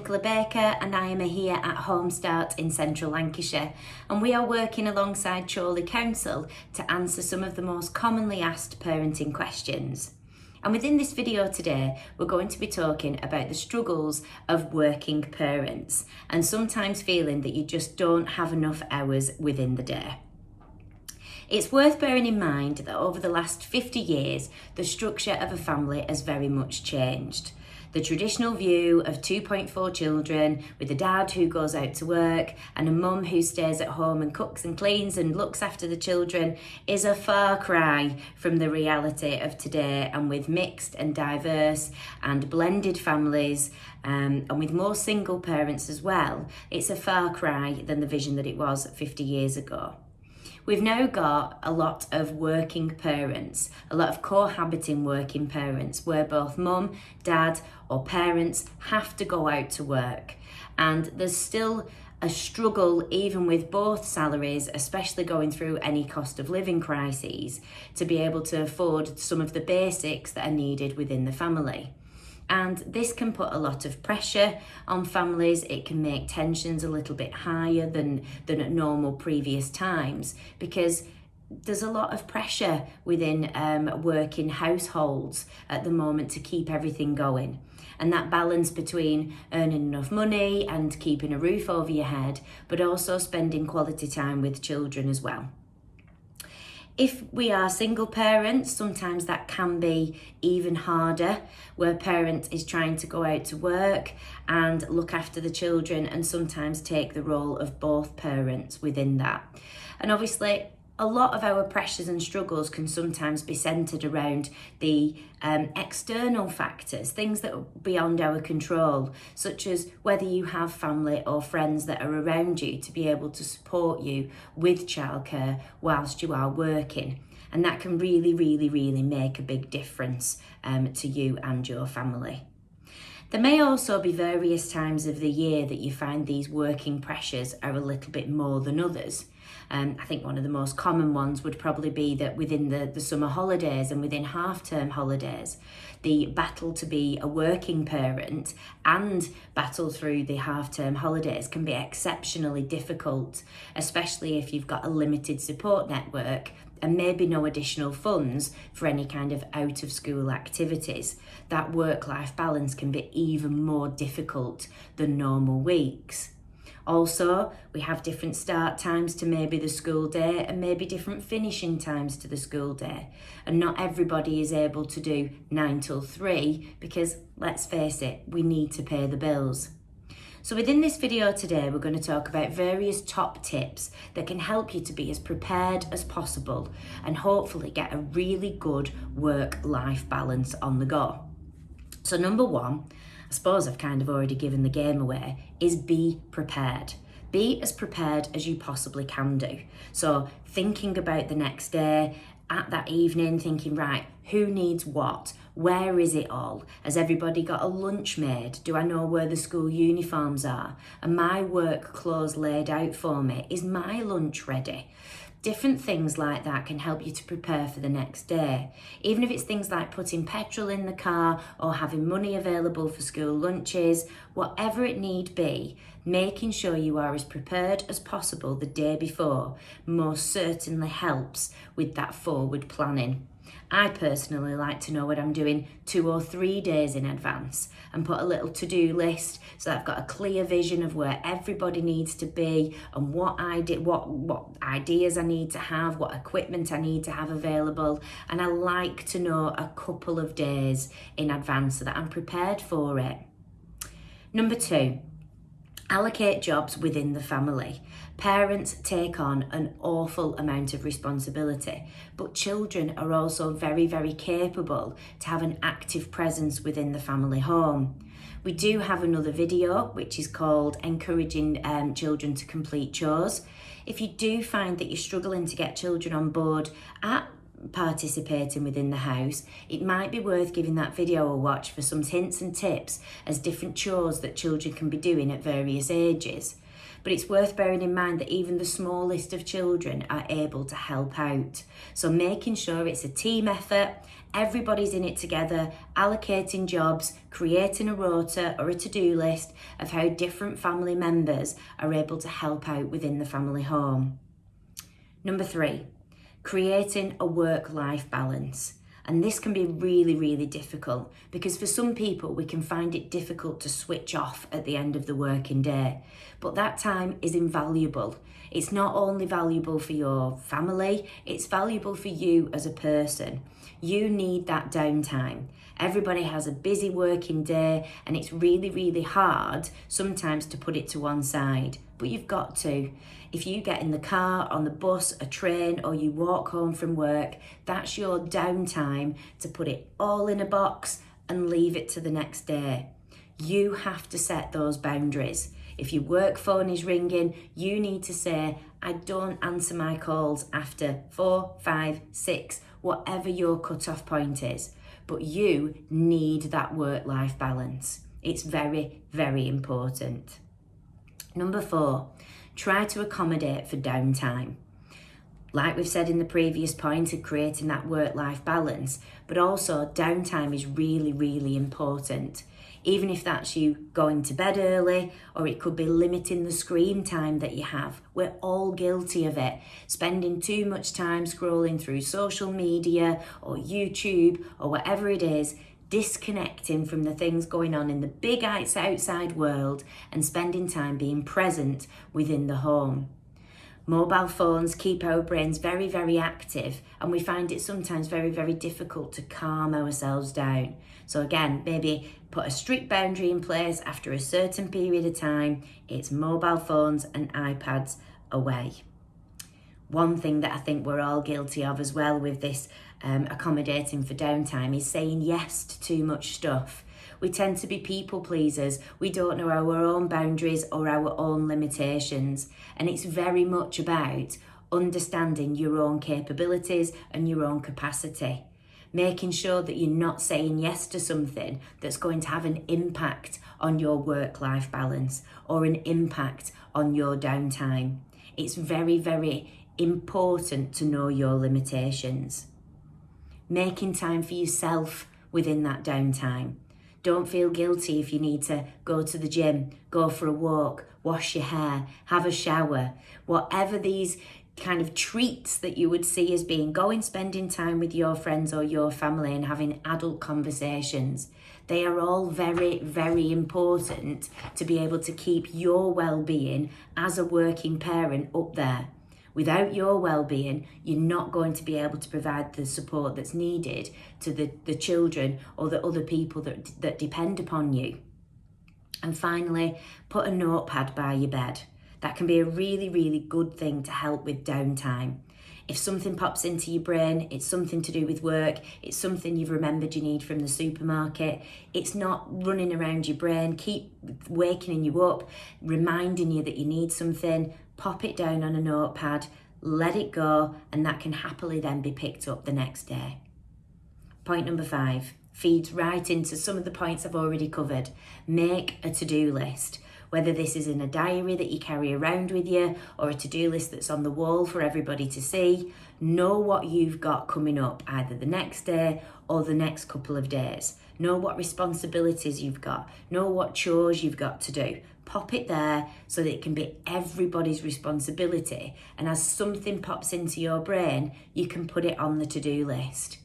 Nicola Baker and I am here at Home Start in Central Lancashire, and we are working alongside Chorley Council to answer some of the most commonly asked parenting questions. And within this video today, we're going to be talking about the struggles of working parents and sometimes feeling that you just don't have enough hours within the day. It's worth bearing in mind that over the last 50 years, the structure of a family has very much changed. The traditional view of 2.4 children with a dad who goes out to work and a mum who stays at home and cooks and cleans and looks after the children is a far cry from the reality of today, and with mixed and diverse and blended families and with more single parents as well, it's a far cry than the vision that it was 50 years ago. We've now got a lot of working parents, a lot of cohabiting working parents where both mum, dad or parents have to go out to work. And there's still a struggle even with both salaries, especially going through any cost of living crises, to be able to afford some of the basics that are needed within the family. And this can put a lot of pressure on families. It can make tensions a little bit higher than at normal previous times, because there's a lot of pressure within working households at the moment to keep everything going. And that balance between earning enough money and keeping a roof over your head, but also spending quality time with children as well. If we are single parents, sometimes that can be even harder, where parent is trying to go out to work and look after the children and sometimes take the role of both parents within that. And obviously, a lot of our pressures and struggles can sometimes be centred around the external factors, things that are beyond our control, such as whether you have family or friends that are around you to be able to support you with childcare whilst you are working. And that can really make a big difference to you and your family. There may also be various times of the year that you find these working pressures are a little bit more than others. I think one of the most common ones would probably be that within the summer holidays and within half-term holidays, the battle to be a working parent and battle through the half-term holidays can be exceptionally difficult, especially if you've got a limited support network and maybe no additional funds for any kind of out-of-school activities. That work-life balance can be even more difficult than normal weeks. Also, we have different start times to maybe the school day and maybe different finishing times to the school day. And not everybody is able to do 9 till 3 because, let's face it, we need to pay the bills. So within this video today, we're going to talk about various top tips that can help you to be as prepared as possible and hopefully get a really good work-life balance on the go. So number one, I suppose I've kind of already given the game away, is be prepared. Be as prepared as you possibly can do. So thinking about the next day, at that evening, thinking, right, who needs what? Where is it all? Has everybody got a lunch made? Do I know where the school uniforms are? Are my work clothes laid out for me? Is my lunch ready? Different things like that can help you to prepare for the next day. Even if it's things like putting petrol in the car or having money available for school lunches, whatever it need be, making sure you are as prepared as possible the day before most certainly helps with that forward planning. I personally like to know what I'm doing 2 or 3 days in advance and put a little to-do list so that I've got a clear vision of where everybody needs to be and what ideas I need to have, what equipment I need to have available. And I like to know a couple of days in advance so that I'm prepared for it. Number 2, allocate jobs within the family. Parents take on an awful amount of responsibility, but children are also very capable to have an active presence within the family home. We do have another video which is called Encouraging Children to Complete Chores. If you do find that you're struggling to get children on board at participating within the house, it might be worth giving that video a watch for some hints and tips as different chores that children can be doing at various ages. But it's worth bearing in mind that even the smallest of children are able to help out. So making sure it's a team effort, everybody's in it together, allocating jobs, creating a rota or a to-do list of how different family members are able to help out within the family home. Number 3, creating a work-life balance. And this can be really, really difficult because for some people we can find it difficult to switch off at the end of the working day. But that time is invaluable. It's not only valuable for your family, it's valuable for you as a person. You need that downtime. Everybody has a busy working day and it's really, really hard sometimes to put it to one side. But you've got to. If you get in the car, on the bus, a train, or you walk home from work, that's your downtime to put it all in a box and leave it to the next day. You have to set those boundaries. If your work phone is ringing, you need to say, I don't answer my calls after 4, 5, 6, whatever your cut-off point is. But you need that work-life balance. It's very, very important. Number 4, try to accommodate for downtime. Like we've said in the previous point of creating that work-life balance, but also downtime is really, really important. Even if that's you going to bed early, or it could be limiting the screen time that you have. We're all guilty of it. Spending too much time scrolling through social media or YouTube or whatever it is, disconnecting from the things going on in the big outside world and spending time being present within the home. Mobile phones keep our brains very, very active, and we find it sometimes very, very difficult to calm ourselves down. So again, maybe put a strict boundary in place after a certain period of time. It's mobile phones and iPads away. One thing that I think we're all guilty of as well with this accommodating for downtime is saying yes to too much stuff. We tend to be people pleasers. We don't know our own boundaries or our own limitations. And it's very much about understanding your own capabilities and your own capacity. Making sure that you're not saying yes to something that's going to have an impact on your work-life balance or an impact on your downtime. It's very, very important to know your limitations. Making time for yourself within that downtime. Don't feel guilty if you need to go to the gym, go for a walk, wash your hair, have a shower. Whatever these kind of treats that you would see as being going, spending time with your friends or your family and having adult conversations. They are all very, very important to be able to keep your well-being as a working parent up there. Without your well-being, you're not going to be able to provide the support that's needed to the children or the other people that depend upon you. And finally, put a notepad by your bed. That can be a really, really good thing to help with downtime. If something pops into your brain, it's something to do with work, it's something you've remembered you need from the supermarket, it's not running around your brain, keep waking you up, reminding you that you need something, pop it down on a notepad, let it go, and that can happily then be picked up the next day. Point number 5, feeds right into some of the points I've already covered. Make a to-do list. Whether this is in a diary that you carry around with you or a to-do list that's on the wall for everybody to see, know what you've got coming up either the next day or the next couple of days. Know what responsibilities you've got. Know what chores you've got to do. Pop it there so that it can be everybody's responsibility. And as something pops into your brain, you can put it on the to-do list.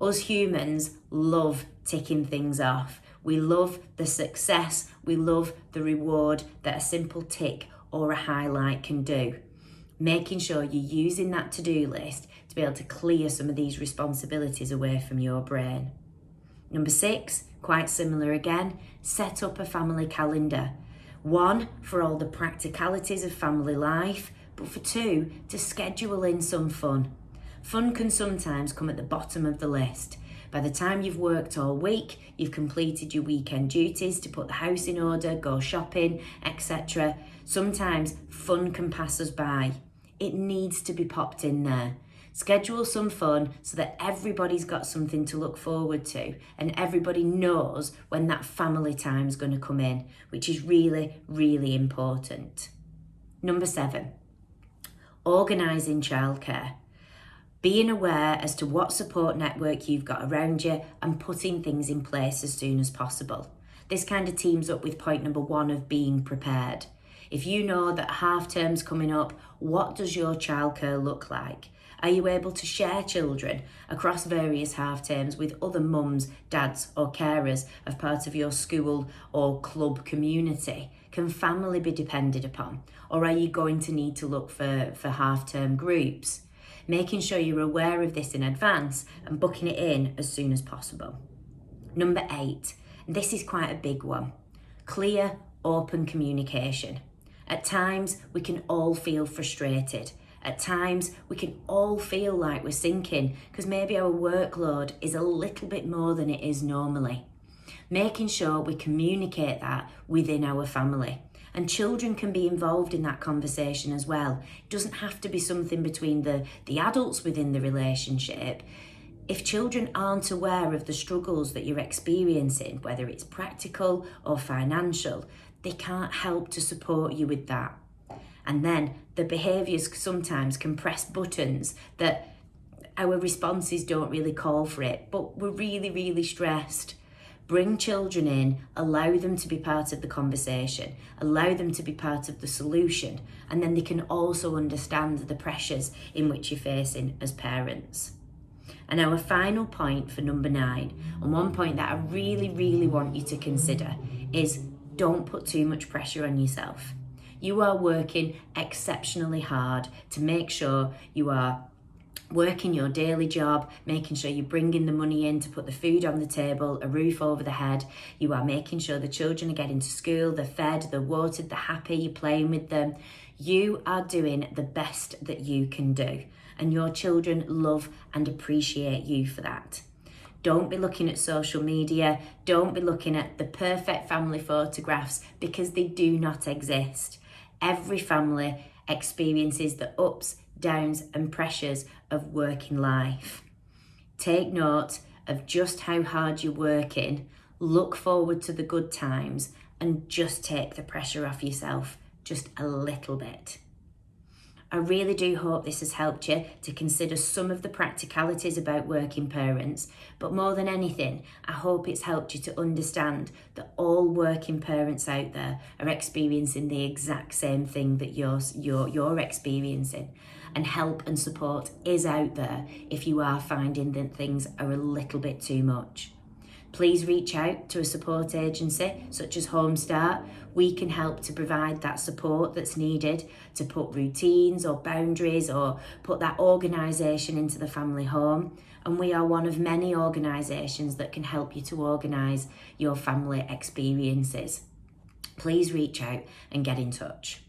Us humans love ticking things off. We love the success, we love the reward that a simple tick or a highlight can do. Making sure you're using that to-do list to be able to clear some of these responsibilities away from your brain. Number 6, quite similar again, set up a family calendar. 1, for all the practicalities of family life, but for 2, to schedule in some fun. Fun can sometimes come at the bottom of the list. By the time you've worked all week, you've completed your weekend duties to put the house in order, go shopping, etc. Sometimes fun can pass us by. It needs to be popped in there. Schedule some fun so that everybody's got something to look forward to and everybody knows when that family time's going to come in, which is really, really important. Number 7, organising childcare. Being aware as to what support network you've got around you and putting things in place as soon as possible. This kind of teams up with point number 1 of being prepared. If you know that half term's coming up, what does your childcare look like? Are you able to share children across various half terms with other mums, dads or carers as part of your school or club community? Can family be depended upon? Or are you going to need to look for half term groups? Making sure you're aware of this in advance and booking it in as soon as possible. Number 8, and this is quite a big one, clear, open communication. At times, we can all feel frustrated. At times, we can all feel like we're sinking because maybe our workload is a little bit more than it is normally. Making sure we communicate that within our family. And children can be involved in that conversation as well. It doesn't have to be something between the adults within the relationship. If children aren't aware of the struggles that you're experiencing, whether it's practical or financial, they can't help to support you with that. And then the behaviours sometimes can press buttons that our responses don't really call for it, but we're really, really stressed. Bring children in, allow them to be part of the conversation, allow them to be part of the solution, and then they can also understand the pressures in which you're facing as parents. And our final point for number 9, and one point that I really, really want you to consider, is don't put too much pressure on yourself. You are working exceptionally hard to make sure you are working your daily job, making sure you're bringing the money in to put the food on the table, a roof over the head. You are making sure the children are getting to school, they're fed, they're watered, they're happy, you're playing with them. You are doing the best that you can do, and your children love and appreciate you for that. Don't be looking at social media, don't be looking at the perfect family photographs because they do not exist. Every family experiences the ups, downs and pressures of working life. Take note of just how hard you're working, look forward to the good times and just take the pressure off yourself just a little bit. I really do hope this has helped you to consider some of the practicalities about working parents, but more than anything, I hope it's helped you to understand that all working parents out there are experiencing the exact same thing that you're experiencing, and help and support is out there if you are finding that things are a little bit too much. Please reach out to a support agency such as Home Start. We can help to provide that support that's needed to put routines or boundaries or put that organisation into the family home. And we are one of many organisations that can help you to organise your family experiences. Please reach out and get in touch.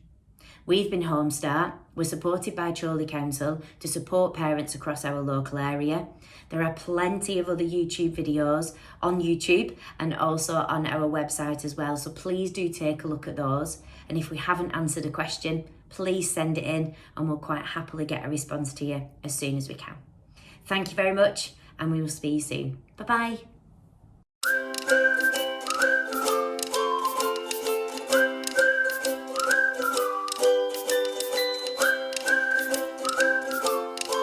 We've been Home Start. We're supported by Chorley Council to support parents across our local area. There are plenty of other YouTube videos on YouTube and also on our website as well, so please do take a look at those. And if we haven't answered a question, please send it in and we'll quite happily get a response to you as soon as we can. Thank you very much and we will see you soon. Bye-bye.